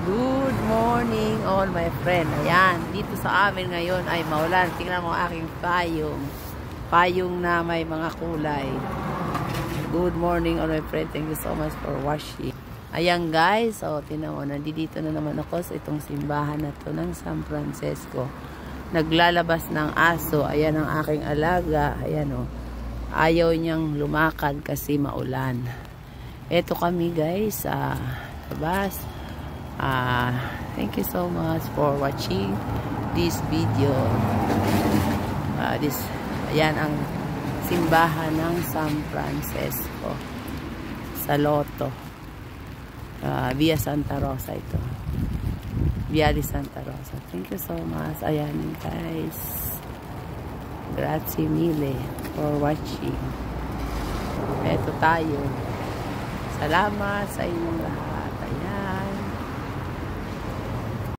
Good morning all my friend. Ayan, dito sa amin ngayon ay maulan. Tingnan mo aking payong. Payong na may mga kulay. Good morning all my friend. Thank you so much for watching. Ayan guys, so tingnan mo, nandito na naman ako sa itong simbahan na to ng San Francisco. Naglalabas ng aso. Ayan ang aking alaga. Ayan o. Ayaw niyang lumakad kasi maulan. Eto kami guys sa labas. Thank you so much for watching this video. Ayan ang simbahan ng San Francisco sa Loto. Via Santa Rosa ito. Via di Santa Rosa. Thank you so much. Ayan guys. Grazie mille for watching. Eto tayo. Salamat sa inyong lahat.